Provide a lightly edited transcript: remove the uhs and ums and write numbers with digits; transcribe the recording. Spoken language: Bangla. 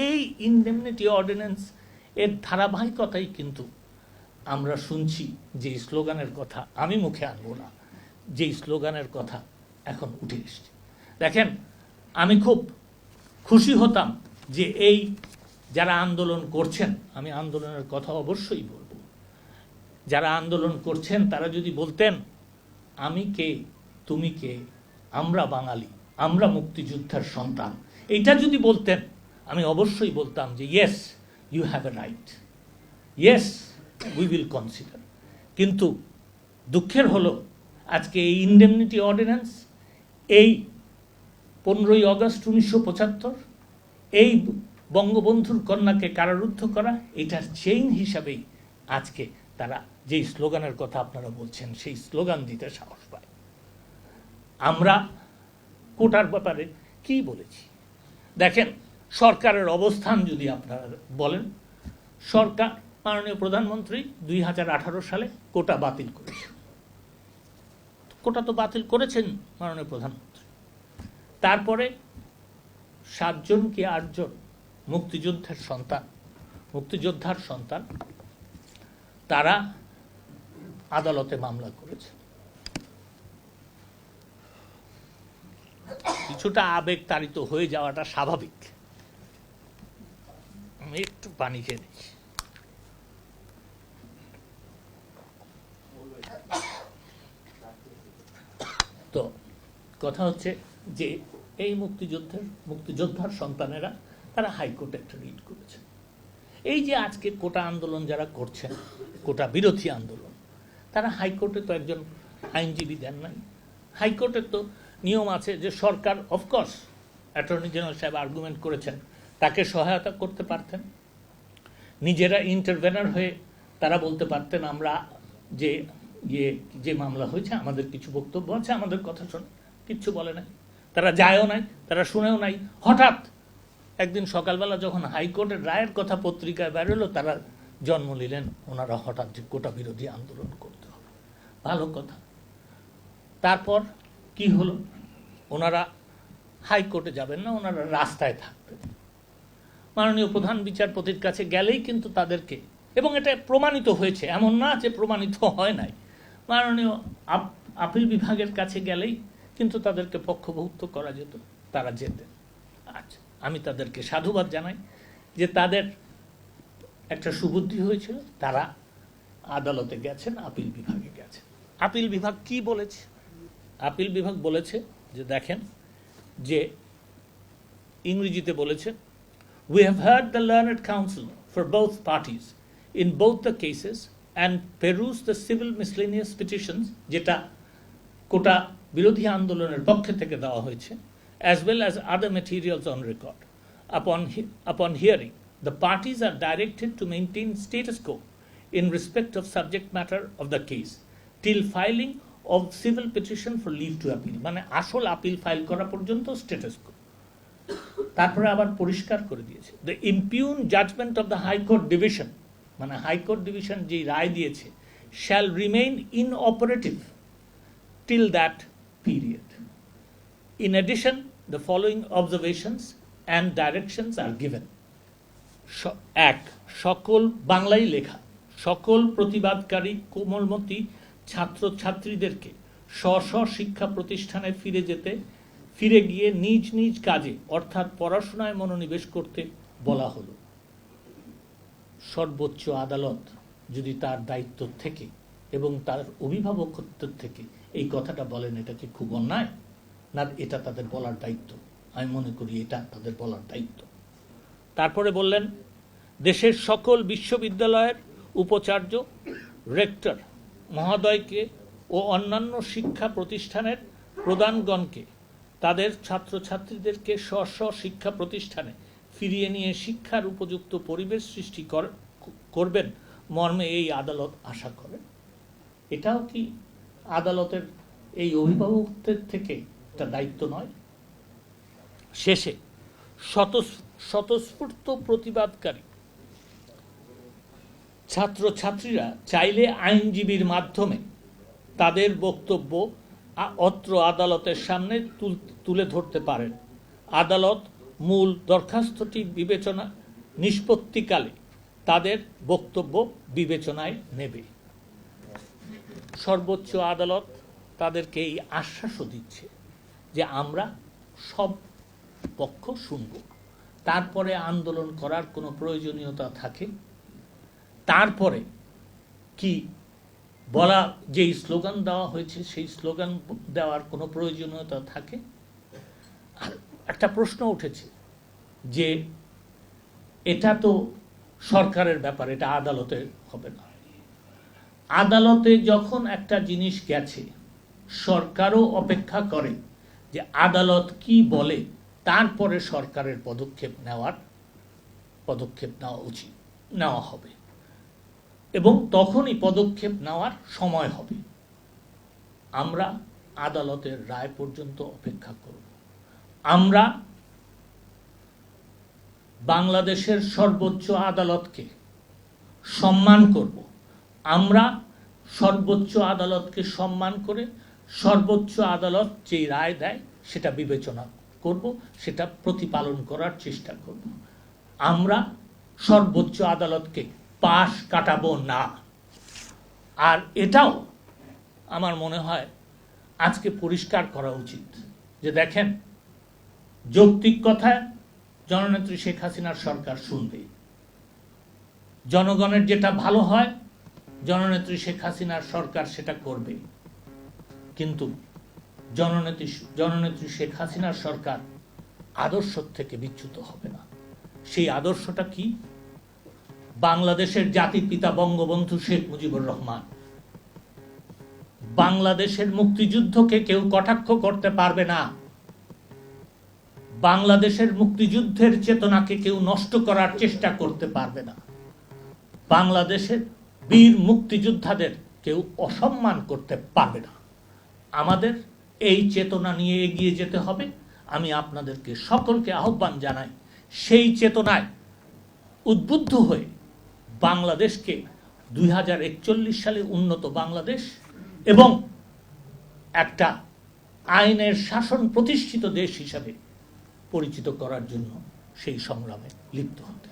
এই ইনডেমনিটি অর্ডিন্যান্স এর ধারাবাহিকতাই কিন্তু আমরা শুনছি যে স্লোগানের কথা আমি মুখে আনবো না, যে স্লোগানের কথা এখন উঠে এসছে। দেখেন, আমি খুব খুশি হতাম যে এই যারা আন্দোলন করছেন, আমি আন্দোলনের কথা অবশ্যই বলব, যারা আন্দোলন করছেন তারা যদি বলতেন আমি কে, তুমি কে, আমরা বাঙালি, আমরা মুক্তিযোদ্ধার সন্তান, এইটা যদি বলতেন আমি অবশ্যই বলতাম যে yes, you have a right, yes we will consider. কিন্তু দুঃখের হলো আজকে এই ইনডেমনিটি অর্ডিন্যান্স, এই 15ই আগস্ট 1975, এই বঙ্গবন্ধুর কন্যাকে কারারুদ্ধ করা, এটার চেইন হিসাবেই আজকে তারা যেই স্লোগানের কথা আপনারা বলছেন সেই স্লোগান দিতে সাহস পায়। আমরা কোটার ব্যাপারে কি বলেছি দেখেন, সরকারের অবস্থান যদি আপনারা বলেন, সরকার, মাননীয় প্রধানমন্ত্রী 2018 সালে কোটা বাতিল করেছেন। কোটা তো বাতিল করেছেন মাননীয় প্রধানমন্ত্রী। তারপরে 7 জন কি 8 জন মুক্তিযোদ্ধার সন্তান তারা আদালতে মামলা করেছে। কিছুটা আবেগ তাড়িত হয়ে যাওয়াটা স্বাভাবিক। আমি একটু পানি খেয়ে নিচ্ছি। তো কথা হচ্ছে যে এই মুক্তিযোদ্ধার সন্তানেরা তারা হাইকোর্টে একটা রিট করেছে। এই যে আজকে কোটা আন্দোলন যারা করছেন, কোটা বিরোধী আন্দোলন, তারা হাইকোর্টে তো একজন আইনজীবী দেন নাই। হাইকোর্টের তো নিয়ম আছে যে সরকার, অফকোর্স অ্যাটর্নি জেনারেল সাহেব আর্গুমেন্ট করেছেন, তাকে সহায়তা করতে পারতেন, নিজেরা ইন্টারভেনার হয়ে তারা বলতে পারতেন আমরা যে মামলা হয়েছে আমাদের কিছু বক্তব্য আছে, আমাদের কথা শোনে, কিচ্ছু বলে নাই, তারা যায়ও নাই, তারা শুনেও নাই। হঠাৎ একদিন সকালবেলা যখন হাইকোর্টের রায়ের কথা পত্রিকায় বেরোলো, তারা জন্ম নিলেন ওনারা হঠাৎ যে কোটা বিরোধী আন্দোলন করতে হবে। ভালো কথা। তারপর কি হলো, ওনারা হাইকোর্টে যাবেন না, ওনারা রাস্তায় থাকবেন। মাননীয় প্রধান বিচারপতির কাছে গেলেই কিন্তু তাদেরকে, এবং এটা প্রমাণিত হয়েছে, এমন না যে প্রমাণিত হয় নাই, মাননীয় আপিল বিভাগের কাছে গেলেই কিন্তু তাদেরকে পক্ষভুক্ত করা যেত, তারা যেতেন। আচ্ছা, আমি তাদেরকে সাধুবাদ জানাই যে তাদের একটা সুবুদ্ধি হয়েছিল, তারা আদালতে গেছেন, আপিল বিভাগে গেছেন। আপিল বিভাগ কি বলেছে? আপিল বিভাগ বলেছে যে দেখেন, যে ইংরেজিতে বলেছে, we have heard the learned counsel for both parties in both the cases and perused the civil miscellaneous petitions, যেটা কোটা বিরোধী আন্দোলনের পক্ষে থেকে দেওয়া হয়েছে, as well as other materials on record. Upon hearing, the parties are directed to maintain status quo in respect of subject matter of the case till filing of civil petition for leave to appeal, মানে আসল আপিল ফাইল করা পর্যন্ত স্ট্যাটাস কো। তারপরে আবার পরিষ্কার করে দিয়েছে, the impugned judgment of the High Court Division, মানে হাইকোর্ট ডিভিশন যে রায় দিয়েছে, shall remain inoperative till that period. In addition, the following observations and directions are given. এক, সকল বাংলায় লেখা, সকল প্রতিবাদকারী কোমলমতি ছাত্রছাত্রীদেরকে স্ব শিক্ষা প্রতিষ্ঠানে ফিরে গিয়ে নিজ নিজ কাজে অর্থাৎ পড়াশোনায় মনোনিবেশ করতে বলা হলো। সর্বোচ্চ আদালত যদি তার দায়িত্ব থেকে এবং তার অভিভাবকত্ব থেকে এই কথাটা বলেন, এটা কি খুব অন্যায় না? এটা তাদের বলার দায়িত্ব, আমি মনে করি এটা তাদের বলার দায়িত্ব। তারপরে বললেন, দেশের সকল বিশ্ববিদ্যালয়ের উপাচার্য, রেক্টর মহোদয়কে ও অন্যান্য শিক্ষা প্রতিষ্ঠানের প্রধানগণকে তাদের ছাত্রছাত্রীদেরকে স্ব শিক্ষা প্রতিষ্ঠানে ফিরিয়ে নিয়ে শিক্ষার উপযুক্ত পরিবেশ সৃষ্টি করবেন মর্মে এই আদালত আশা করেন। এটাও কি আদালতের এই অভিভাবকদের থেকে একটা দায়িত্ব নয়? শেষে স্বতঃস্ফূর্ত প্রতিবাদকারী ছাত্রছাত্রীরা চাইলে আইনজীবীর মাধ্যমে তাদের বক্তব্য অত্র আদালতের সামনে তুলে ধরতে পারেন। আদালত মূল দরখাস্তটি বিবেচনা নিষ্পত্তিকালে তাদের বক্তব্য বিবেচনায় নেবে। সর্বোচ্চ আদালত তাদেরকে এই আশ্বাসও দিচ্ছে যে আমরা সব পক্ষ শুনব, তারপরে আন্দোলন করার কোনো প্রয়োজনীয়তা থাকে, তারপরে কি বলা, যেই স্লোগান দেওয়া হয়েছে সেই স্লোগান দেওয়ার কোনো প্রয়োজনীয়তা থাকে। আর একটা প্রশ্ন উঠেছে যে এটা তো সরকারের ব্যাপার, এটা আদালতে হবে না। আদালতে যখন একটা জিনিস গেছে, সরকারও অপেক্ষা করে যে আদালত কি বলে, তারপরে সরকারের পদক্ষেপ নেওয়া উচিত, নেওয়া হবে, এবং তখনই পদক্ষেপ নেওয়ার সময় হবে। আমরা আদালতের রায় পর্যন্ত অপেক্ষা করব। আমরা বাংলাদেশের সর্বোচ্চ আদালতকে সম্মান করব। আমরা সর্বোচ্চ আদালতকে সম্মান করে সর্বোচ্চ আদালত যে রায় দেয় সেটা বিবেচনা করব, সেটা প্রতিপালন করার চেষ্টা করব। আমরা সর্বোচ্চ আদালতকে পাশ কাটাবো না। আর এটাও আমার মনে হয় আজকে পরিষ্কার করা উচিত যে দেখেন, যৌক্তিক কথা জননেত্রী শেখ হাসিনার সরকার শুনবে, জনগণের যেটা ভালো হয় জননেত্রী শেখ হাসিনার সরকার সেটা করবে। কিন্তু জননেত্রী শেখ হাসিনার সরকার আদর্শ থেকে বিচ্যুত হবে না। সেই আদর্শটা কি? বাংলাদেশের জাতির পিতা বঙ্গবন্ধু শেখ মুজিবুর রহমান, বাংলাদেশের মুক্তিযুদ্ধকে কেউ কটাক্ষ করতে পারবে না, বাংলাদেশের মুক্তিযুদ্ধের চেতনাকে কেউ নষ্ট করার চেষ্টা করতে পারবে না, বাংলাদেশের বীর মুক্তিযোদ্ধাদের কেউ অসম্মান করতে পারবে না। আমাদের এই চেতনা নিয়ে এগিয়ে যেতে হবে। আমি আপনাদেরকে সকলকে আহ্বান জানাই, সেই চেতনায় উদ্বুদ্ধ হয়ে বাংলাদেশকে 2041 সালে উন্নত বাংলাদেশ এবং একটা আইনের শাসন প্রতিষ্ঠিত দেশ হিসাবে পরিচিত করার জন্য সেই সংগ্রামে লিপ্ত হতে।